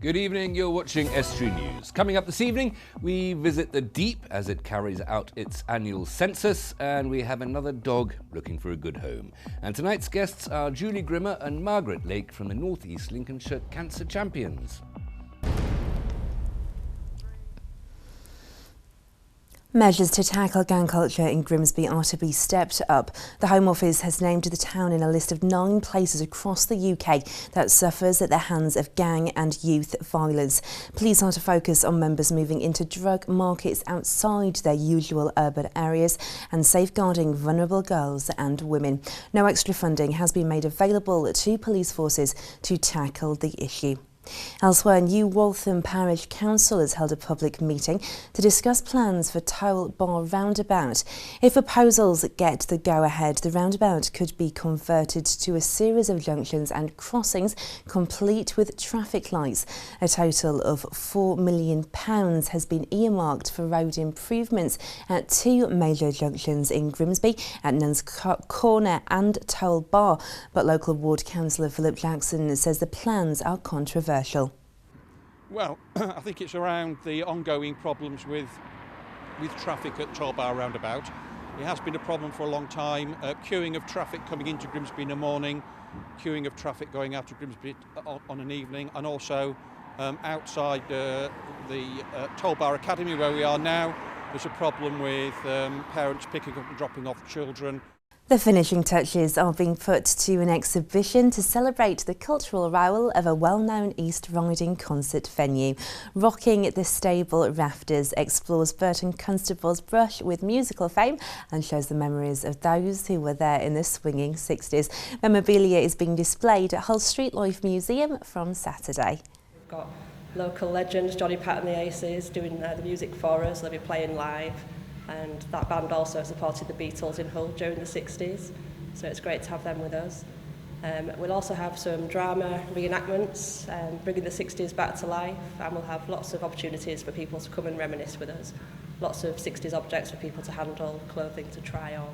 Good evening, you're watching Estuary News. Coming up this evening, we visit the Deep as it carries out its annual census, and we have another dog looking for a good home. And tonight's guests are Julie Grimmer and Margaret Lake from the North East Lincolnshire Cancer Champions. Measures to tackle gang culture in Grimsby are to be stepped up. The Home Office has named the town in a list of 9 places across the UK that suffers at the hands of gang and youth violence. Police are to focus on members moving into drug markets outside their usual urban areas and safeguarding vulnerable girls and women. No extra funding has been made available to police forces to tackle the issue. Elsewhere, New Waltham Parish Council has held a public meeting to discuss plans for Toll Bar roundabout. If proposals get the go-ahead, the roundabout could be converted to a series of junctions and crossings complete with traffic lights. A total of £4 million has been earmarked for road improvements at 2 major junctions in Grimsby, at Nuns Corner and Toll Bar. But local ward councillor Philip Jackson says the plans are controversial. Well, I think it's around the ongoing problems with traffic at Toll Bar roundabout. It has been a problem for a long time. Queuing of traffic coming into Grimsby in the morning, queuing of traffic going out to Grimsby on an evening, and also outside the Toll Bar Academy where we are now, there's a problem with parents picking up and dropping off children. The finishing touches are being put to an exhibition to celebrate the cultural role of a well-known East Riding concert venue. Rocking the Stable Rafters explores Burton Constable's brush with musical fame and shows the memories of those who were there in the swinging 60s. Memorabilia is being displayed at Hull Street Life Museum from Saturday. We've got local legends, Johnny Pat and the Aces, doing the music for us. They'll be playing live. And that band also supported the Beatles in Hull during the 60s, so it's great to have them with us. We'll also have some drama reenactments, bringing the 60s back to life, and we'll have lots of opportunities for people to come and reminisce with us. Lots of 60s objects for people to handle, clothing to try on.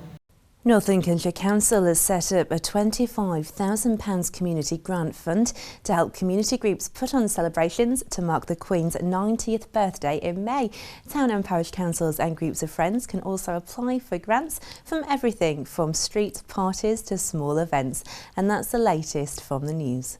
North Lincolnshire Council has set up a £25,000 community grant fund to help community groups put on celebrations to mark the Queen's 90th birthday in May. Town and parish councils and groups of friends can also apply for grants from everything from street parties to small events. And that's the latest from the news.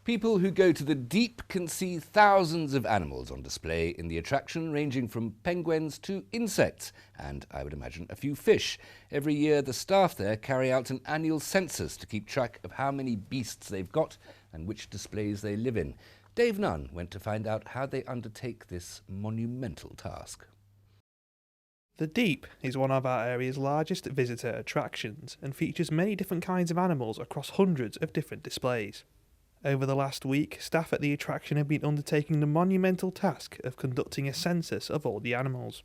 People who go to the Deep can see thousands of animals on display in the attraction, ranging from penguins to insects, and I would imagine a few fish. Every year the staff there carry out an annual census to keep track of how many beasts they've got and which displays they live in. Dave Nunn went to find out how they undertake this monumental task. The Deep is one of our area's largest visitor attractions and features many different kinds of animals across hundreds of different displays. Over the last week, staff at the attraction have been undertaking the monumental task of conducting a census of all the animals.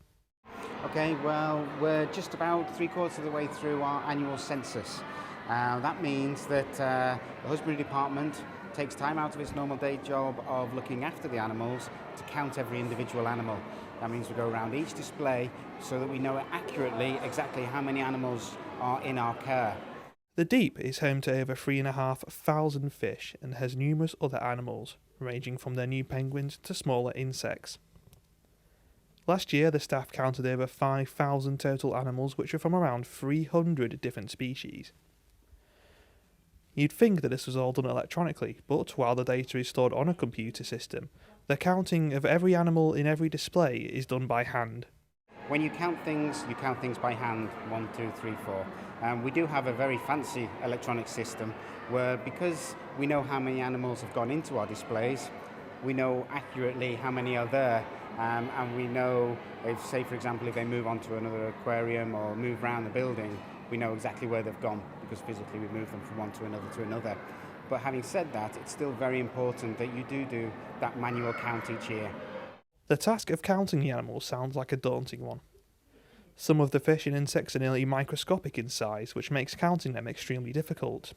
Okay, well, we're just about 3/4 of the way through our annual census. That means that the Husbandry Department takes time out of its normal day job of looking after the animals to count every individual animal. That means we go around each display so that we know accurately exactly how many animals are in our care. The Deep is home to over 3,500 fish and has numerous other animals, ranging from their new penguins to smaller insects. Last year, the staff counted over 5,000 total animals, which are from around 300 different species. You'd think that this was all done electronically, but while the data is stored on a computer system, the counting of every animal in every display is done by hand. When you count things by hand, 1, 2, 3, 4. We do have a very fancy electronic system where, because we know how many animals have gone into our displays, we know accurately how many are there, and we know if, say for example, if they move on to another aquarium or move around the building, we know exactly where they've gone because physically we move them from one to another. But having said that, it's still very important that you do that manual count each year. The task of counting the animals sounds like a daunting one. Some of the fish and insects are nearly microscopic in size, which makes counting them extremely difficult.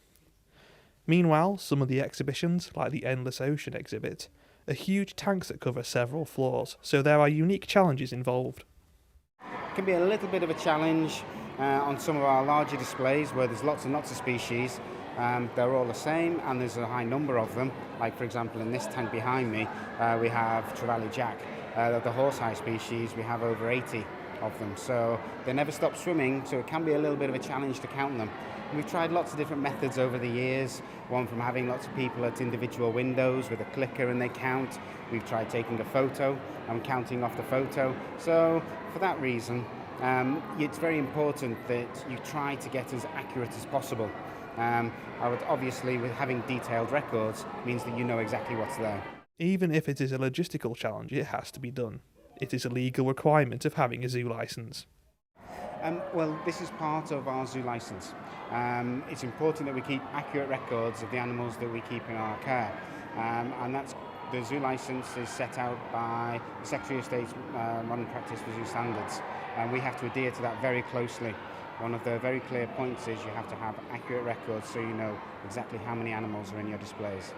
Meanwhile, some of the exhibitions, like the Endless Ocean exhibit, are huge tanks that cover several floors, so there are unique challenges involved. It can be a little bit of a challenge On some of our larger displays where there's lots and lots of species, they're all the same and there's a high number of them. Like for example in this tank behind me we have trevally jack, the horseye species, we have over 80 of them, so they never stop swimming, so it can be a little bit of a challenge to count them. And we've tried lots of different methods over the years, one from having lots of people at individual windows with a clicker and they count. We've tried taking a photo and counting off the photo. So for that reason, it's very important that you try to get as accurate as possible. Obviously, with having detailed records means that you know exactly what's there. Even if it is a logistical challenge, it has to be done. It is a legal requirement of having a zoo licence. Well, this is part of our zoo licence. It's important that we keep accurate records of the animals that we keep in our care, and that's the zoo licence is set out by the Secretary of State's Modern Practice for Zoo Standards, and we have to adhere to that very closely. One of the very clear points is you have to have accurate records so you know exactly how many animals are in your displays.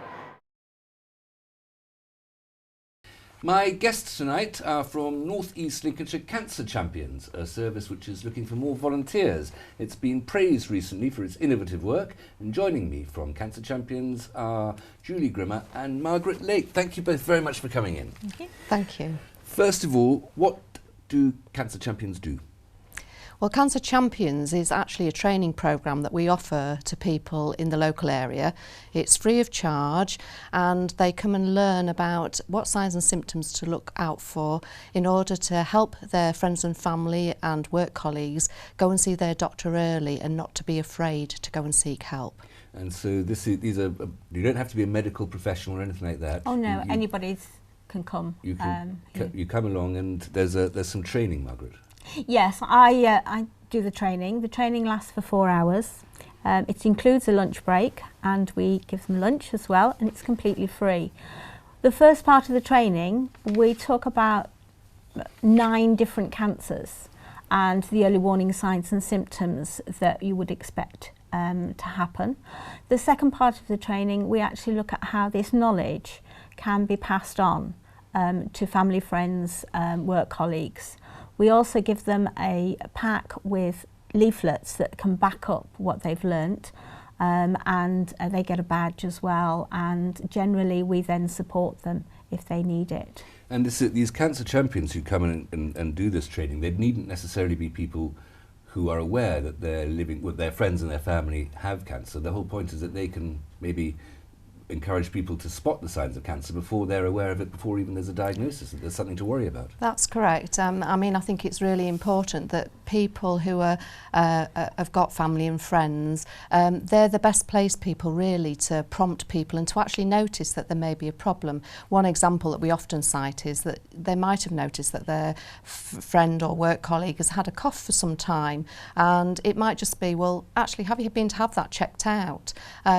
My guests tonight are from North East Lincolnshire Cancer Champions, a service which is looking for more volunteers. It's been praised recently for its innovative work, and joining me from Cancer Champions are Julie Grimmer and Margaret Lake. Thank you both very much for coming in. Thank you. Thank you. First of all, what do Cancer Champions do? Well, Cancer Champions is actually a training programme that we offer to people in the local area. It's free of charge and they come and learn about what signs and symptoms to look out for in order to help their friends and family and work colleagues go and see their doctor early and not to be afraid to go and seek help. And so these are, you don't have to be a medical professional or anything like that. Oh no, anybody can come. You come along and there's some training, Margaret. Yes, I do the training. The training lasts for 4 hours. It includes a lunch break and we give them lunch as well, and it's completely free. The first part of the training, we talk about 9 different cancers and the early warning signs and symptoms that you would expect to happen. The second part of the training, we actually look at how this knowledge can be passed on to family, friends, work colleagues. We also give them a pack with leaflets that can back up what they've learnt, and they get a badge as well, and generally we then support them if they need it. And these Cancer Champions who come in and do this training, they needn't necessarily be people who are aware that they're living with their friends and their family have cancer. The whole point is that they can maybe encourage people to spot the signs of cancer before they're aware of it, before even there's a diagnosis, that there's something to worry about. That's correct. I mean, I think it's really important that people who are have got family and friends, they're the best placed people really to prompt people and to actually notice that there may be a problem. One example that we often cite is that they might have noticed that their friend or work colleague has had a cough for some time, and it might just be, well, actually, have you been to have that checked out?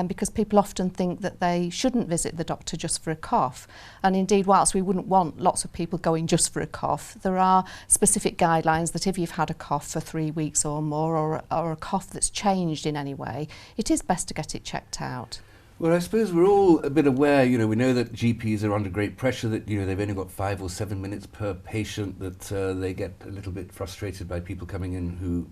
Because people often think that they shouldn't visit the doctor just for a cough, and indeed, whilst we wouldn't want lots of people going just for a cough, there are specific guidelines that if you've had a cough for 3 weeks or more, or a cough that's changed in any way, it is best to get it checked out. Well, I suppose we're all a bit aware, we know that GPs are under great pressure, that, they've only got 5 or 7 minutes per patient, that they get a little bit frustrated by people coming in who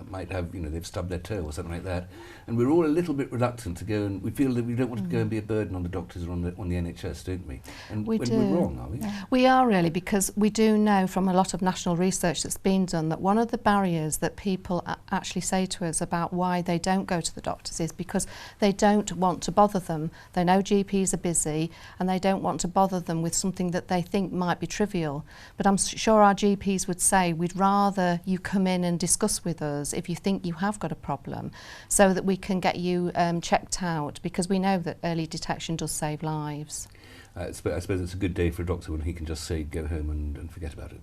might have, they've stubbed their toe or something like that. And we're all a little bit reluctant to go, and we feel that we don't want to go and be a burden on the doctors or on the NHS, don't we? And we do. We're wrong, are we? We are really, because we do know from a lot of national research that's been done that one of the barriers that people actually say to us about why they don't go to the doctors is because they don't want to bother them. They know GPs are busy and they don't want to bother them with something that they think might be trivial. But I'm sure our GPs would say we'd rather you come in and discuss with us if you think you have got a problem, so that we can get you checked out, because we know that early detection does save lives. I suppose it's a good day for a doctor when he can just say go home and forget about it.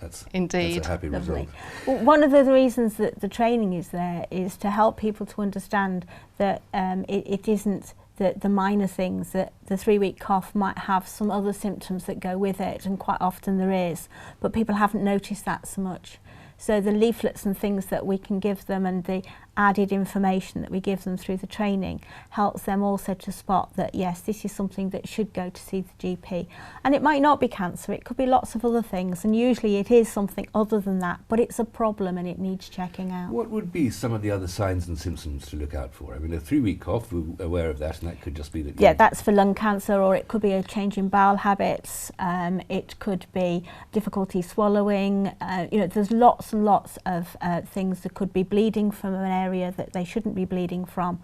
That's Indeed. That's a happy result. Well, one of the reasons that the training is there is to help people to understand that it isn't the minor things, that the 3-week cough might have some other symptoms that go with it, and quite often there is, but people haven't noticed that so much. So the leaflets and things that we can give them, and the added information that we give them through the training helps them also to spot that, yes, this is something that should go to see the GP. And it might not be cancer, it could be lots of other things, and usually it is something other than that, but it's a problem and it needs checking out. What would be some of the other signs and symptoms to look out for? I mean, a 3-week cough, we're aware of that, and that could just be that... Yeah, that's for lung cancer, or it could be a change in bowel habits, it could be difficulty swallowing, you know, there's lots and lots of things that could be bleeding from an area that they shouldn't be bleeding from,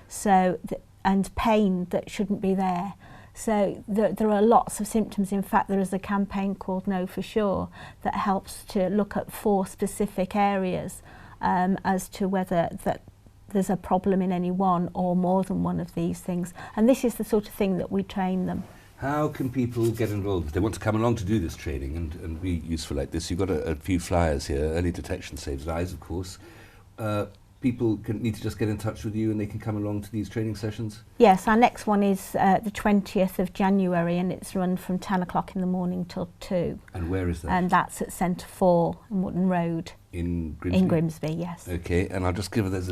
so and pain that shouldn't be there. So there are lots of symptoms. In fact, there is a campaign called Know For Sure that helps to look at 4 specific areas as to whether that there's a problem in any one or more than one of these things. And this is the sort of thing that we train them. How can people get involved if they want to come along to do this training and be useful like this? You've got a few flyers here. Early detection saves lives, of course. People need to just get in touch with you and they can come along to these training sessions? Yes, our next one is the 20th of January, and it's run from 10 o'clock in the morning till 2. And where is that? And that's at Centre 4 in Wootton Road. In Grimsby? In Grimsby, yes. Okay, and I'll just give there's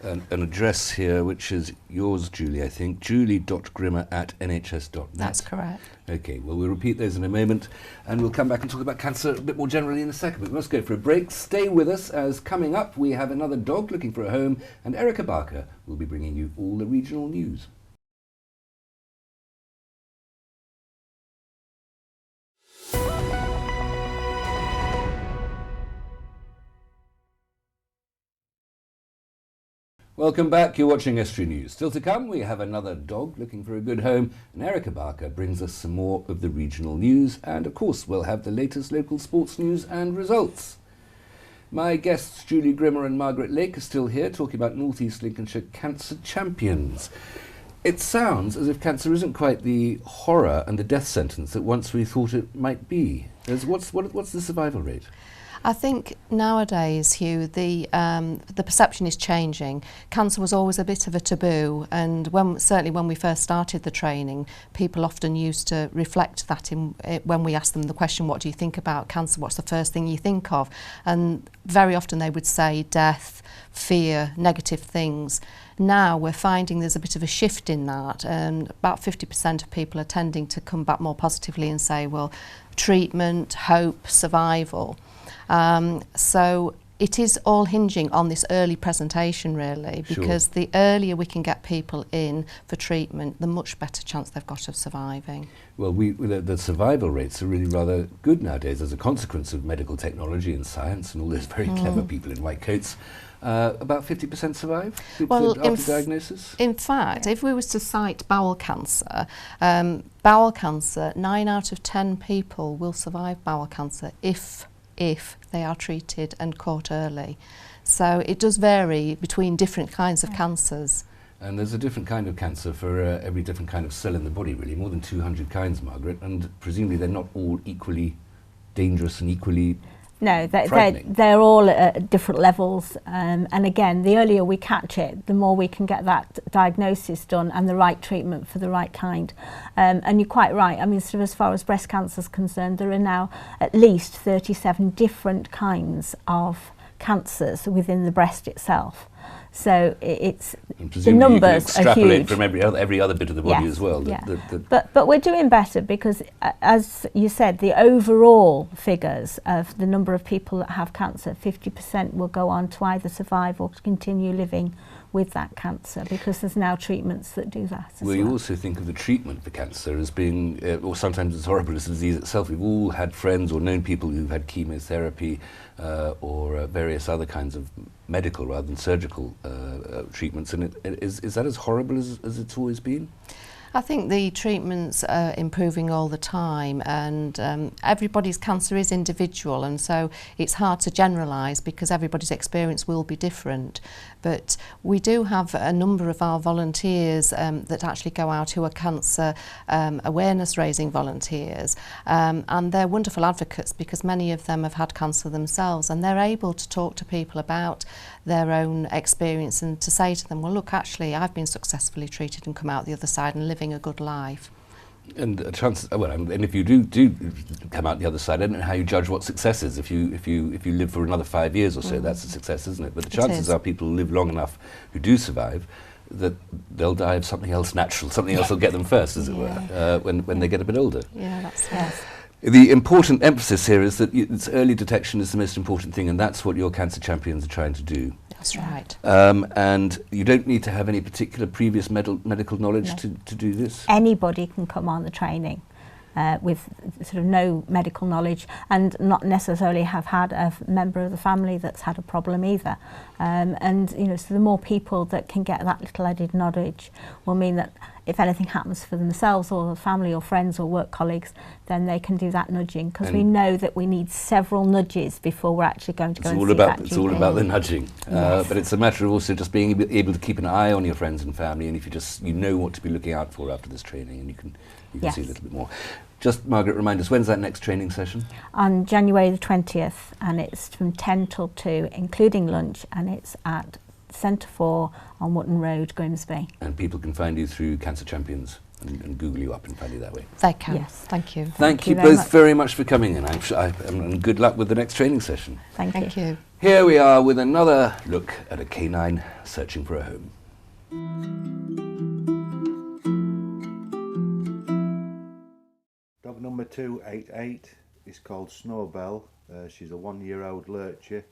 an address here, which is yours, Julie, I think, julie.grimmer@nhs.net. That's correct. Okay, well, we'll repeat those in a moment, and we'll come back and talk about cancer a bit more generally in a second, but we must go for a break. Stay with us, as coming up we have another dog looking for a home, and Erica Barker will be bringing you all the regional news. Welcome back, you're watching Estuary News. Still to come, we have another dog looking for a good home, and Erica Barker brings us some more of the regional news, and of course we'll have the latest local sports news and results. My guests Julie Grimmer and Margaret Lake are still here talking about North East Lincolnshire Cancer Champions. It sounds as if cancer isn't quite the horror and the death sentence that once we thought it might be. What's the survival rate? I think nowadays, Hugh, the perception is changing. Cancer was always a bit of a taboo, and certainly when we first started the training, people often used to reflect that when we asked them the question, what do you think about cancer, what's the first thing you think of? And very often they would say death, fear, negative things. Now we're finding there's a bit of a shift in that, and about 50% of people are tending to come back more positively and say, well, treatment, hope, survival. So it is all hinging on this early presentation, really, because the earlier we can get people in for treatment, the much better chance they've got of surviving. Well, the survival rates are really rather good nowadays as a consequence of medical technology and science and all those very clever people in white coats. About 50% survive after diagnosis? In fact, if we was to cite bowel cancer, 9 out of 10 people will survive bowel cancer if they are treated and caught early. So it does vary between different kinds of cancers. And there's a different kind of cancer for every different kind of cell in the body, really, more than 200 kinds, Margaret, and presumably they're not all equally dangerous and equally frightening. They're all at different levels, and again, the earlier we catch it, the more we can get that diagnosis done and the right treatment for the right kind. And you're quite right, I mean, sort of as far as breast cancer is concerned, there are now at least 37 different kinds of cancers within the breast itself. So it's the numbers are huge. From every other bit of the body as well. But we're doing better because, as you said, the overall figures of the number of people that have cancer, 50% will go on to either survive or continue living with that cancer, because there's now treatments that do that as well. You also think of the treatment for cancer as being, or sometimes it's horrible as the disease itself. We've all had friends or known people who've had chemotherapy or various other kinds of medical rather than surgical treatments, and is that as horrible as it's always been? I think the treatments are improving all the time, and everybody's cancer is individual, and so it's hard to generalise because everybody's experience will be different. But we do have a number of our volunteers that actually go out who are cancer awareness raising volunteers, and they're wonderful advocates because many of them have had cancer themselves, and they're able to talk to people about their own experience and to say to them, well, look, actually I've been successfully treated and come out the other side and living a good life. And a chance, well, and if you do come out the other side, I don't know how you judge what success is. If you live for another 5 years or so, that's a success, isn't it? But the chances are people live long enough who do survive that they'll die of something else natural, something else will get them first, as it were, when they get a bit older. Yeah, that's right. The important emphasis here is that it's early detection is the most important thing, and that's what your cancer champions are trying to do. That's right. And you don't need to have any particular previous medical knowledge to do this? Anybody can come on the training with sort of no medical knowledge and not necessarily have had a member of the family that's had a problem either. And, you know, so the more people that can get that little added knowledge will mean that if anything happens for themselves or the family or friends or work colleagues, then they can do that nudging, because we know that we need several nudges before we're actually going to go and see that GP. It's all about the nudging, but it's a matter of also just being able to keep an eye on your friends and family, and if you know what to be looking out for after this training, and you can see a little bit more. Just, Margaret, remind us, when's that next training session? On January the 20th, and it's from 10 till 2, including lunch, and it's at Centre 4 on Wootton Road, Grimsby. And people can find you through Cancer Champions and Google you up and find you that way. They can. Yes. Thank you. Thank you both very much for coming in. And good luck with the next training session. Thank you. Here we are with another look at a canine searching for a home. Dog number 288 is called Snowbell. She's a 1-year-old lurcher.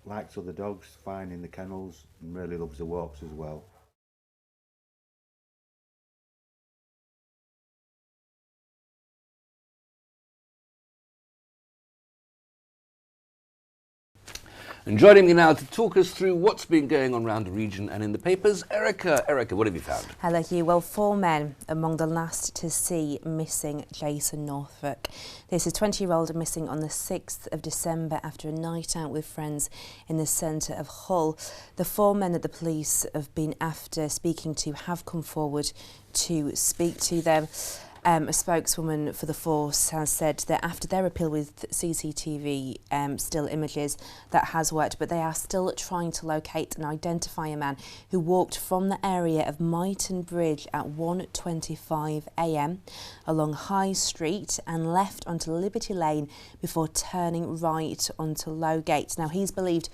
Likes other dogs, fine in the kennels, and really loves the walks as well. And joining me now to talk us through what's been going on around the region and in the papers, Erica. Erica, what have you found? Hello, Hugh. Well, 4 men among the last to see missing Jason Norfolk. This is 20-year-old missing on the 6th of December after a night out with friends in the centre of Hull. The 4 men that the police have been after speaking to have come forward to speak to them. A spokeswoman for the force has said that after their appeal with CCTV still images, that has worked, but they are still trying to locate and identify a man who walked from the area of Myton Bridge at 1:25 a.m. along High Street and left onto Liberty Lane before turning right onto Lowgate. Now, he's believed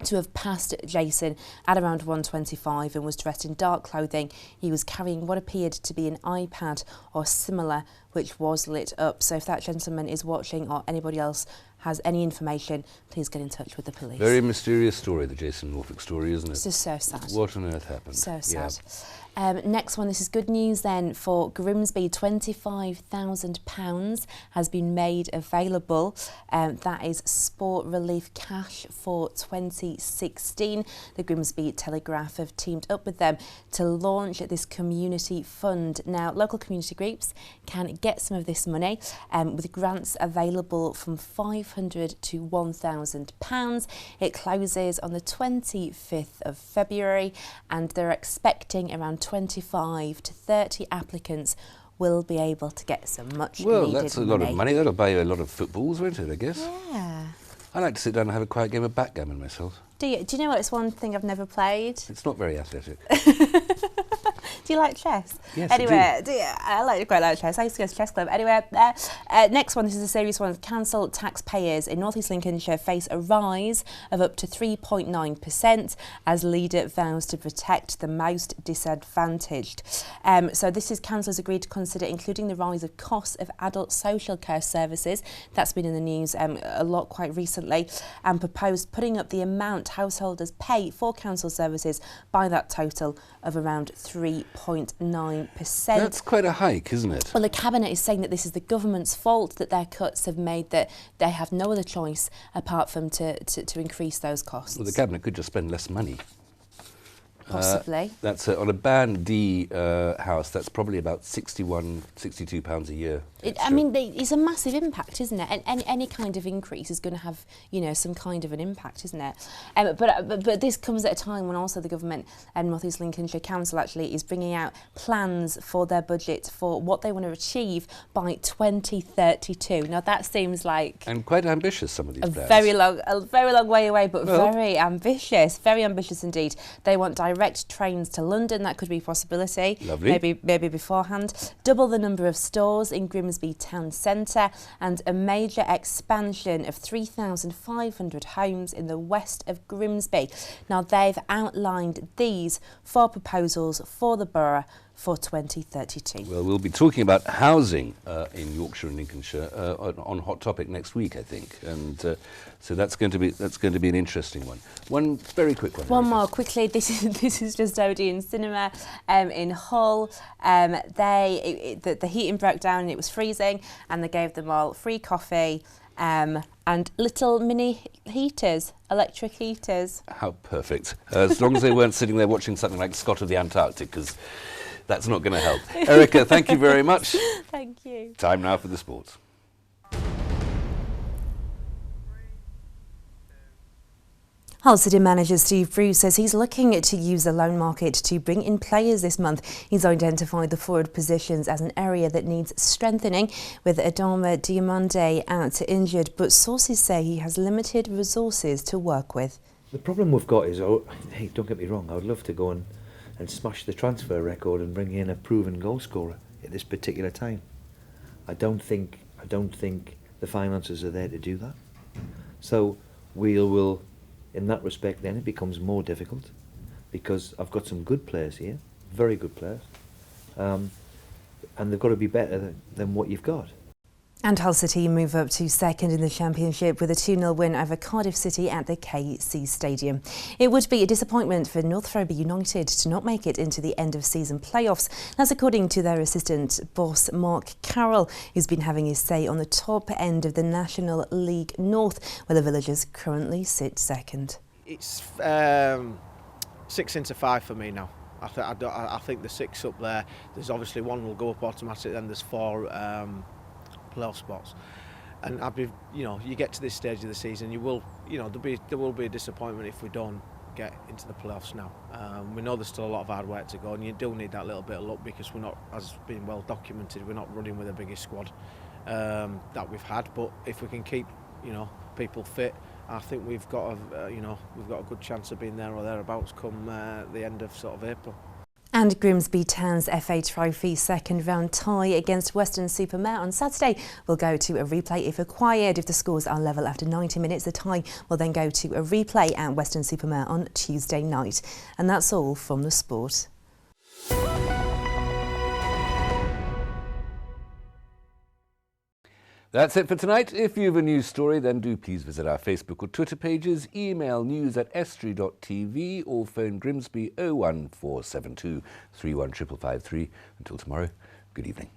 to have passed Jason at around 1:25 and was dressed in dark clothing. He was carrying what appeared to be an iPad or similar, which was lit up. So if that gentleman is watching or anybody else has any information, please get in touch with the police. Very mysterious story, the Jason Norfolk story, isn't it? It's just so sad. What on earth happened? So sad. Next one, this is good news then for Grimsby. £25,000 has been made available. That is sport relief cash for 2016. The Grimsby Telegraph have teamed up with them to launch this community fund. Now, local community groups can get some of this money with grants available from £500 to £1,000. It closes on the 25th of February, and they're expecting around 25 to 30 applicants will be able to get some much needed money. Well, that's a lot of money. That'll buy you a lot of footballs, won't it, I guess? Yeah. I like to sit down and have a quiet game of backgammon myself. Do you? Do you know what? It's one thing I've never played. It's not very athletic. Do you like chess? Yes, anyway, I do. I quite like chess. I used to go to chess club. Anyway, next one, this is a serious one. Council taxpayers in North East Lincolnshire face a rise of up to 3.9% as leader vows to protect the most disadvantaged. So this is council has agreed to consider including the rise of costs of adult social care services. That's been in the news a lot quite recently, and proposed putting up the amount householders pay for council services by that total of around 3.9%. That's quite a hike, isn't it? Well, the Cabinet is saying that this is the government's fault, that their cuts have made that they have no other choice apart from to increase those costs. Well, the Cabinet could just spend less money. Possibly. That's on a Band D house, that's probably about £62 a year. It's a massive impact, isn't it? And any kind of increase is going to have, some kind of an impact, isn't it? But this comes at a time when also the government and North East Lincolnshire Council actually is bringing out plans for their budget for what they want to achieve by 2032. Now that seems like and quite ambitious, some of these plans. A very long way away, but very ambitious indeed. They want direct direct trains to London. That could be a possibility. Lovely. Maybe beforehand. Double the number of stores in Grimsby town centre, and a major expansion of 3,500 homes in the west of Grimsby. Now, they've outlined these 4 proposals for the borough for 2032. Well, we'll be talking about housing in Yorkshire and Lincolnshire on Hot Topic next week, I think, and so that's going to be an interesting one. One very quick one. One more quickly. This is just Odeon Cinema in Hull. The heating broke down and it was freezing, and they gave them all free coffee and little mini heaters, electric heaters. How perfect! As long as they weren't sitting there watching something like Scott of the Antarctic, because that's not going to help. Erica, thank you very much. Thank you. Time now for the sports. Hull City manager Steve Bruce says he's looking to use the loan market to bring in players this month. He's identified the forward positions as an area that needs strengthening, with Adama Diomande out injured, but sources say he has limited resources to work with. The problem we've got is, hey, don't get me wrong, I would love to go and smash the transfer record and bring in a proven goal scorer at this particular time. I don't think the finances are there to do that. So we will, in that respect, then it becomes more difficult, because I've got some good players here, very good players, and they've got to be better than what you've got. And Hull City move up to second in the Championship with a 2-0 win over Cardiff City at the KC Stadium. It would be a disappointment for North Ferriby United to not make it into the end-of-season playoffs. That's according to their assistant boss Mark Carroll, who's been having his say on the top end of the National League North, where the Villagers currently sit second. It's 6 into 5 for me now. I think the 6 up there, there's obviously one will go up automatically, then there's 4 playoff spots, and you get to this stage of the season, there will be a disappointment if we don't get into the playoffs now. We know there's still a lot of hard work to go, and you do need that little bit of luck, because we're not, as been well documented, we're not running with the biggest squad that we've had. But if we can keep people fit, I think we've got a good chance of being there or thereabouts come the end of sort of April. And Grimsby Town's FA Trophy second round tie against Weston-super-Mare on Saturday will go to a replay if required. If the scores are level after 90 minutes, the tie will then go to a replay at Weston-super-Mare on Tuesday night. And that's all from the sport. That's it for tonight. If you have a news story, then do please visit our Facebook or Twitter pages, email news@estuary.tv, or phone Grimsby 01472 31553. Until tomorrow, good evening.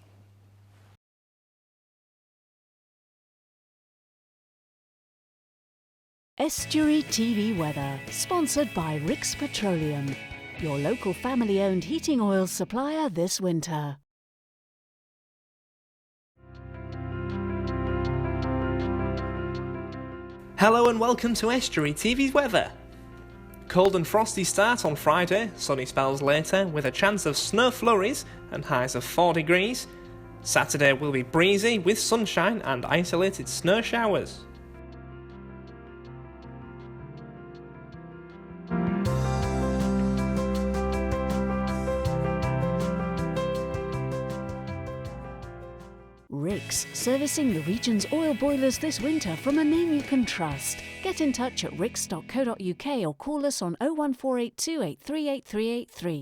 Estuary TV weather, sponsored by Rix Petroleum, your local family-owned heating oil supplier this winter. Hello and welcome to Estuary TV's weather. Cold and frosty start on Friday, sunny spells later with a chance of snow flurries and highs of 4 degrees. Saturday will be breezy with sunshine and isolated snow showers. Rix, servicing the region's oil boilers this winter from a name you can trust. Get in touch at rix.co.uk or call us on 01482 838383.